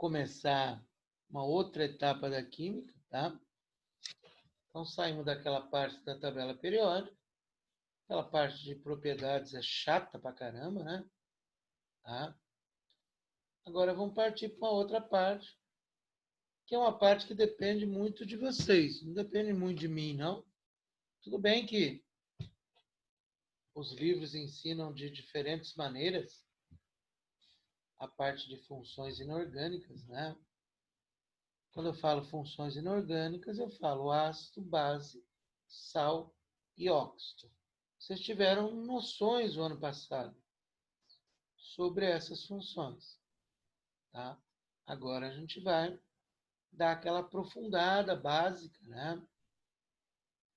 começar uma outra etapa da química, tá? Então, saímos daquela parte da tabela periódica. Aquela parte de propriedades é chata pra caramba, né? Tá? Agora, vamos partir para uma outra parte, que é uma parte que depende muito de vocês. Não depende muito de mim, não. Tudo bem que os livros ensinam de diferentes maneiras a parte de funções inorgânicas, né? Quando eu falo funções inorgânicas, eu falo ácido, base, sal e óxido. Vocês tiveram noções no ano passado sobre essas funções, tá? Agora a gente vai dar aquela aprofundada básica, né?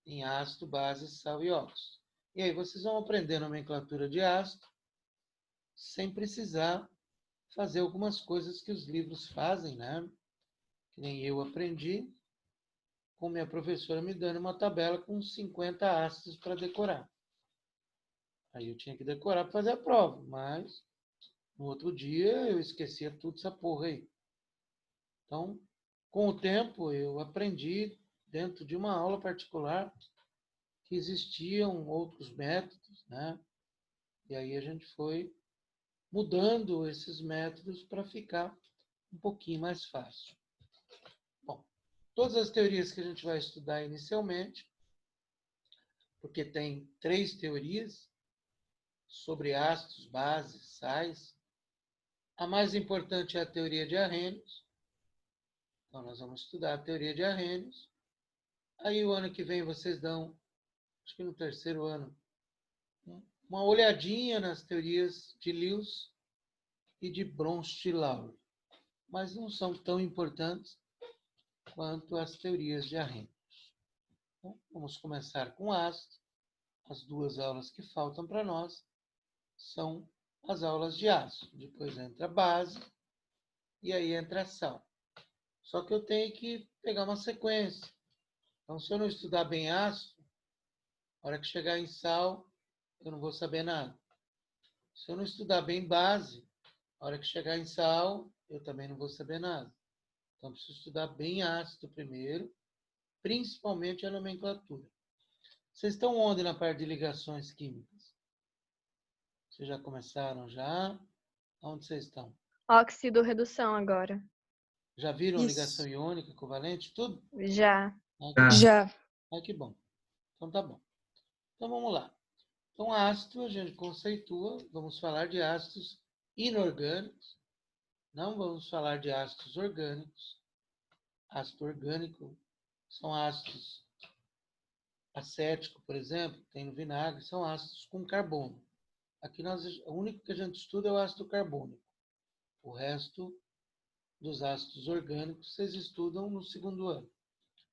Em ácido, base, sal e óxido. E aí vocês vão aprender nomenclatura de ácido sem precisar fazer algumas coisas que os livros fazem, né? Que nem eu aprendi, com minha professora me dando uma tabela com 50 ácidos para decorar. Aí eu tinha que decorar para fazer a prova, mas no outro dia eu esquecia tudo essa porra aí. Então, com o tempo, eu aprendi, dentro de uma aula particular, que existiam outros métodos, né? E aí a gente foi mudando esses métodos para ficar um pouquinho mais fácil. Bom, todas as teorias que a gente vai estudar inicialmente, porque tem 3 teorias sobre ácidos, bases, sais. A mais importante é a teoria de Arrhenius. Então, nós vamos estudar a teoria de Arrhenius. Aí, o ano que vem, vocês dão, acho que no terceiro ano, uma olhadinha nas teorias de Lewis e de Bronsted-Lowry. Mas não são tão importantes quanto as teorias de Arrhenius. Então, vamos começar com ácido. As 2 aulas que faltam para nós são as aulas de ácido. Depois entra a base e aí entra a sal. Só que eu tenho que pegar uma sequência. Então, se eu não estudar bem ácido, na hora que chegar em sal, eu não vou saber nada. Se eu não estudar bem base, na hora que chegar em sal, eu também não vou saber nada. Então, eu preciso estudar bem ácido primeiro, principalmente a nomenclatura. Vocês estão onde na parte de ligações químicas? Vocês já começaram já? Onde vocês estão? Óxido redução agora. Já viram ligação Isso. iônica, covalente, tudo? Já. Já. Que bom. Então tá bom. Então vamos lá. Então ácido a gente conceitua, vamos falar de ácidos inorgânicos, não vamos falar de ácidos orgânicos. Ácido orgânico são ácidos acético, por exemplo, tem no vinagre, são ácidos com carbono. Aqui o único que a gente estuda é o ácido carbônico. O resto dos ácidos orgânicos vocês estudam no segundo ano.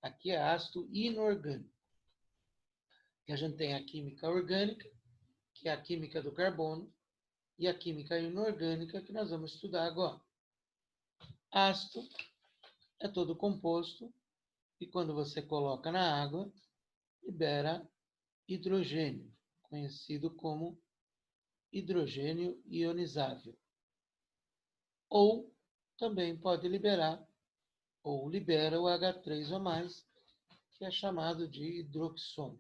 Aqui é ácido inorgânico. E a gente tem a química orgânica, que é a química do carbono, e a química inorgânica, que nós vamos estudar agora. Ácido é todo composto e quando você coloca na água, libera hidrogênio, conhecido como hidrogênio ionizável. Ou também pode liberar, ou libera o H3O+, que é chamado de hidroxônio.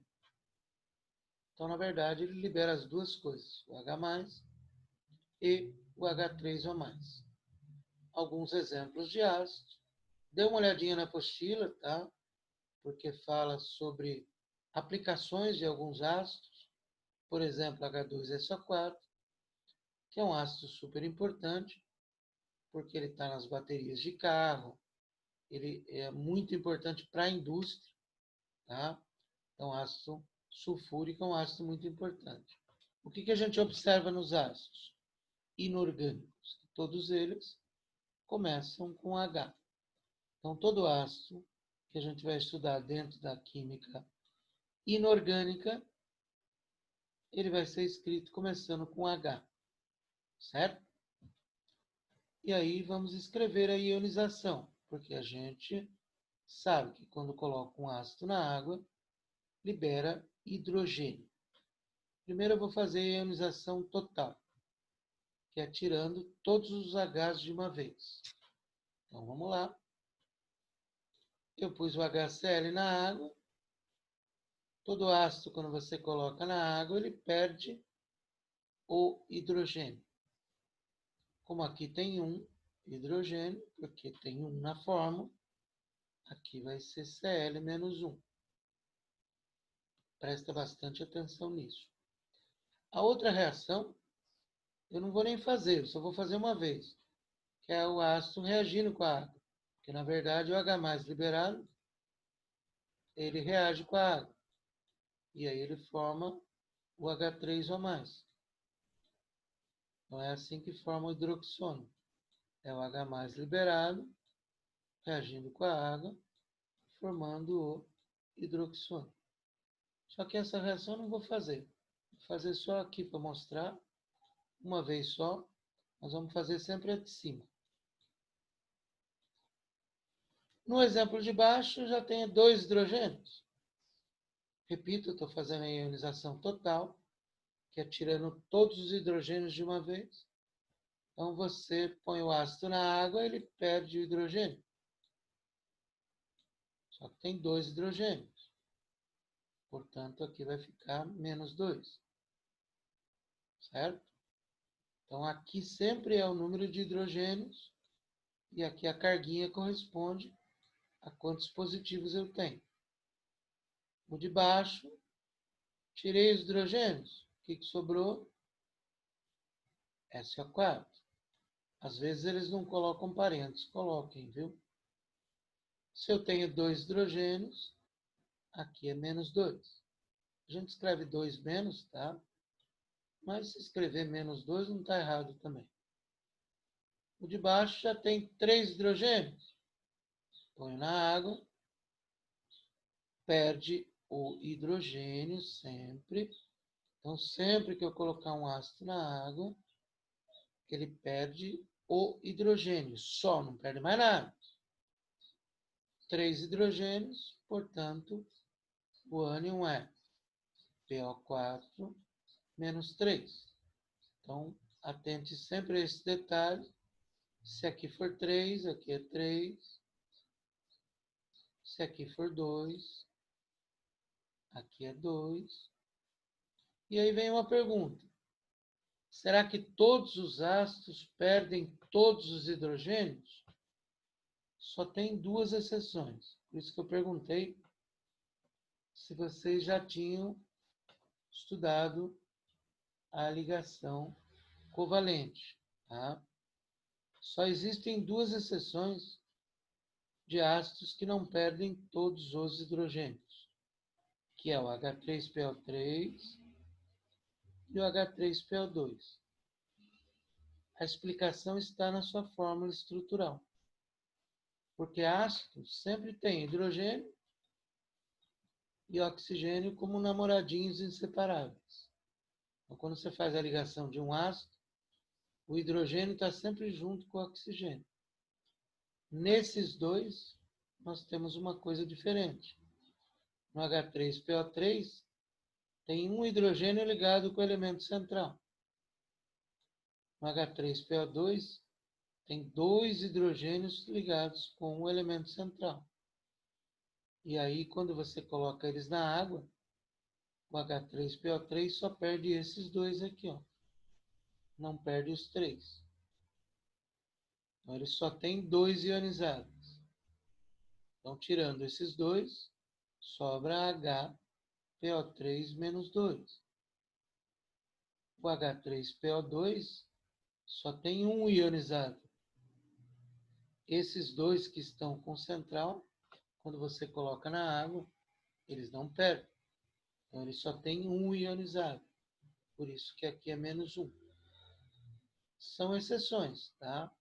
Então, na verdade, ele libera as 2 coisas, o H+, e o H3O+. Alguns exemplos de ácidos. Dê uma olhadinha na apostila, tá? Porque fala sobre aplicações de alguns ácidos. Por exemplo, H2SO4, que é um ácido super importante, porque ele está nas baterias de carro. Ele é muito importante para a indústria, tá? Então, ácido sulfúrico é um ácido muito importante. O que a gente observa nos ácidos inorgânicos? Todos eles começam com H. Então, todo ácido que a gente vai estudar dentro da química inorgânica, ele vai ser escrito começando com H, certo? E aí vamos escrever a ionização, porque a gente sabe que quando coloca um ácido na água, libera hidrogênio. Primeiro eu vou fazer a ionização total, que é tirando todos os Hs de uma vez. Então, vamos lá. Eu pus o HCl na água. Todo ácido, quando você coloca na água, ele perde o hidrogênio. Como aqui tem um hidrogênio, porque tem um na fórmula, aqui vai ser Cl menos 1. Presta bastante atenção nisso. A outra reação, eu não vou nem fazer, eu só vou fazer uma vez, que é o ácido reagindo com a água. Porque, na verdade, o H+ liberado, ele reage com a água. E aí ele forma o H3O+. Então, é assim que forma o hidroxônio. É o H+ liberado, reagindo com a água, formando o hidroxônio. Só que essa reação eu não vou fazer. Vou fazer só aqui para mostrar, uma vez só. Nós vamos fazer sempre a de cima. No exemplo de baixo, já tenho 2 hidrogênios. Repito, eu estou fazendo a ionização total, que é tirando todos os hidrogênios de uma vez. Então, você põe o ácido na água, ele perde o hidrogênio. Só que tem 2 hidrogênios. Portanto, aqui vai ficar menos 2. Certo? Então, aqui sempre é o número de hidrogênios. E aqui a carguinha corresponde a quantos positivos eu tenho. O de baixo, tirei os hidrogênios. O que sobrou? SO4. Às vezes eles não colocam parênteses. Coloquem, viu? Se eu tenho 2 hidrogênios, aqui é menos 2. A gente escreve 2 menos, tá? Mas se escrever menos 2 não está errado também. O de baixo já tem 3 hidrogênios. Põe na água, perde o hidrogênio sempre. Então, sempre que eu colocar um ácido na água, ele perde o hidrogênio. Só, não perde mais nada. 3 hidrogênios, portanto, o ânion é PO4 menos 3. Então, atente sempre a esse detalhe. Se aqui for 3, aqui é 3. Se aqui for 2, aqui é 2. E aí vem uma pergunta. Será que todos os ácidos perdem todos os hidrogênios? Só tem 2 exceções. Por isso que eu perguntei se vocês já tinham estudado a ligação covalente. Tá? Só existem 2 exceções de ácidos que não perdem todos os hidrogênios, que é o H3PO3 e o H3PO2. A explicação está na sua fórmula estrutural. Porque ácido sempre tem hidrogênio e oxigênio como namoradinhos inseparáveis. Então, quando você faz a ligação de um ácido, o hidrogênio está sempre junto com o oxigênio. Nesses dois, nós temos uma coisa diferente. No H3PO3, tem um hidrogênio ligado com o elemento central. No H3PO2, tem 2 hidrogênios ligados com o elemento central. E aí, quando você coloca eles na água, o H3PO3 só perde esses 2 aqui, ó. Não perde os 3. Então, ele só tem 2 ionizados. Então, tirando esses 2, sobra HPO3 menos 2. O H3PO2 só tem um ionizado. Esses 2 que estão com central, quando você coloca na água, eles não perdem. Então, ele só tem um ionizado. Por isso que aqui é menos 1. São exceções, tá?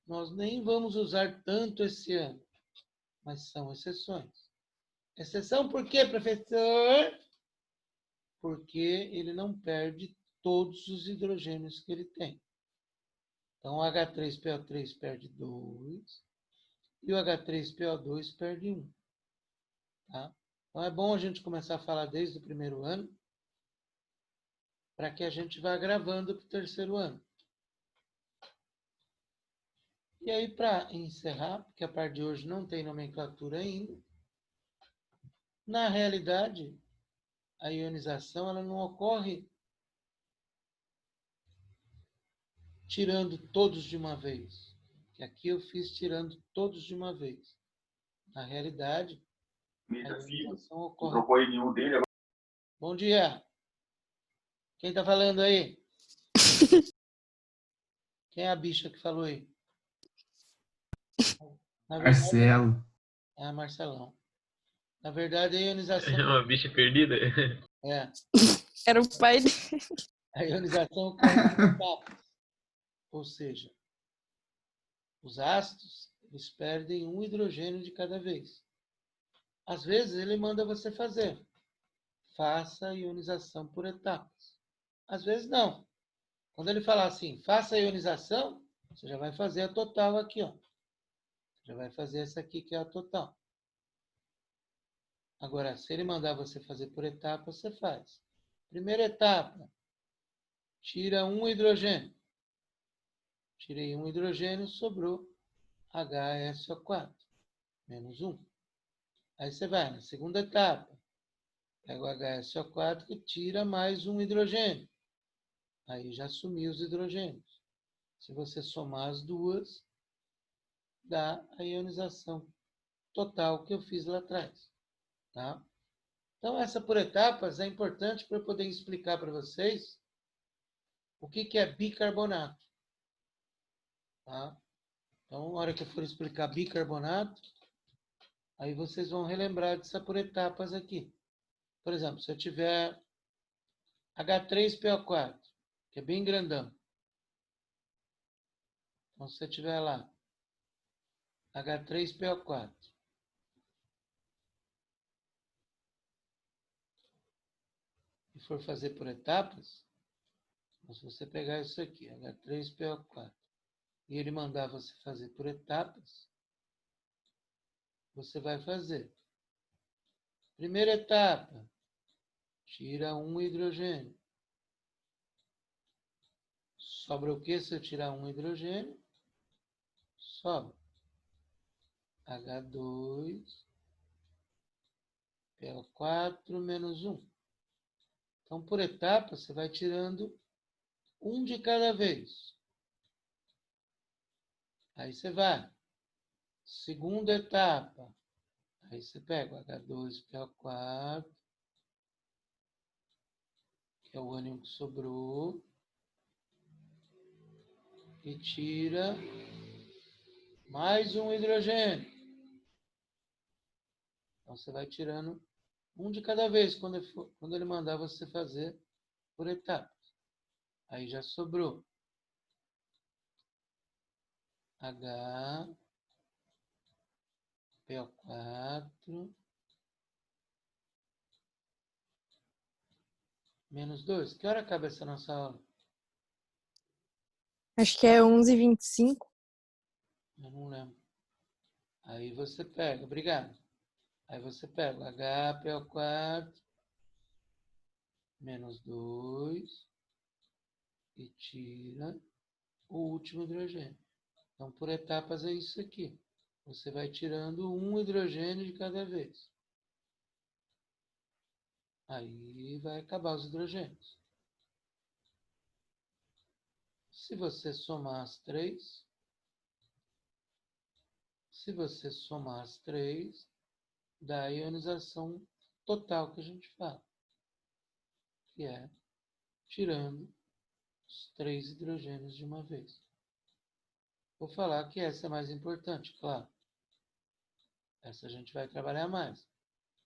Nós nem vamos usar tanto esse ano, mas são exceções. Exceção por quê, professor? Porque ele não perde todos os hidrogênios que ele tem. Então, o H3PO3 perde 2 e o H3PO2 perde 1. Tá? Então, é bom a gente começar a falar desde o primeiro ano para que a gente vá gravando para o terceiro ano. E aí, para encerrar, porque a parte de hoje não tem nomenclatura ainda, na realidade, a ionização ela não ocorre tirando todos de uma vez. Que aqui eu fiz tirando todos de uma vez. Na realidade, a ionização ocorre... Não trocou nenhum dele. Bom dia! Quem está falando aí? Quem é a bicha que falou aí? Na verdade, Marcelo. é a Marcelão. Na verdade, a ionização... É uma bicha perdida? É. Era o pai dele. A ionização ocorre em etapas. Ou seja, os ácidos, eles perdem um hidrogênio de cada vez. Às vezes, ele manda você fazer. Faça a ionização por etapas. Às vezes, não. Quando ele falar assim, faça a ionização, você já vai fazer a total aqui, ó. Já vai fazer essa aqui, que é a total. Agora, se ele mandar você fazer por etapa, você faz. Primeira etapa, tira um hidrogênio. Tirei um hidrogênio, sobrou HSO4, menos 1. Aí você vai na segunda etapa. Pega o HSO4 e tira mais um hidrogênio. Aí já sumiu os hidrogênios. Se você somar as duas, dá a ionização total que eu fiz lá atrás. Tá? Então, essa por etapas é importante para eu poder explicar para vocês o que é bicarbonato. Tá? Então, na hora que eu for explicar bicarbonato, aí vocês vão relembrar dessa por etapas aqui. Por exemplo, se eu tiver H3PO4, que é bem grandão. Então, se eu tiver lá H3PO4, e for fazer por etapas, se você pegar isso aqui, H3PO4, e ele mandar você fazer por etapas, você vai fazer. Primeira etapa, tira um hidrogênio. Sobra o que se eu tirar um hidrogênio? Sobra H2PO4 menos 1. Então, por etapa, você vai tirando um de cada vez. Aí você vai. Segunda etapa. Aí você pega o H2PO4, que é o ânion que sobrou, e tira mais um hidrogênio. Então, você vai tirando um de cada vez quando ele mandar você fazer por etapas. Aí já sobrou HPO4 menos 2. Que hora acaba essa nossa aula? Acho que é 11h25. Eu não lembro. Aí você pega, obrigado. Aí você pega o HPO4 menos 2 e tira o último hidrogênio. Então, por etapas é isso aqui. Você vai tirando um hidrogênio de cada vez. Aí vai acabar os hidrogênios. Se você somar as três, dá a ionização total que a gente fala, que é tirando os 3 hidrogênios de uma vez. Vou falar que essa é mais importante, claro. Essa a gente vai trabalhar mais.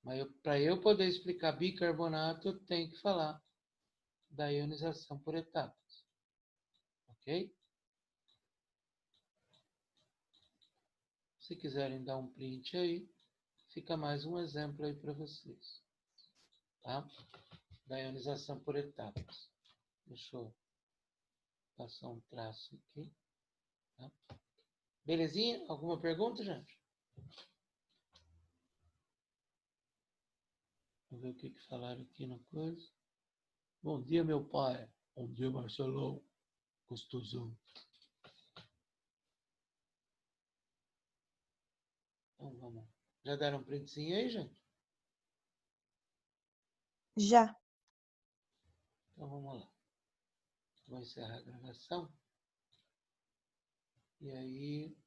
Mas para eu poder explicar bicarbonato, eu tenho que falar da ionização por etapas. Ok? Se quiserem dar um print aí, fica mais um exemplo aí para vocês. Tá? Da ionização por etapas. Deixa eu passar um traço aqui. Tá? Belezinha? Alguma pergunta, gente? Vamos ver o que falaram aqui na coisa. Bom dia, meu pai. Bom dia, Marcelão. Gostosão. Já deram um printzinho aí, gente? Já. Então vamos lá. Vou encerrar a gravação. E aí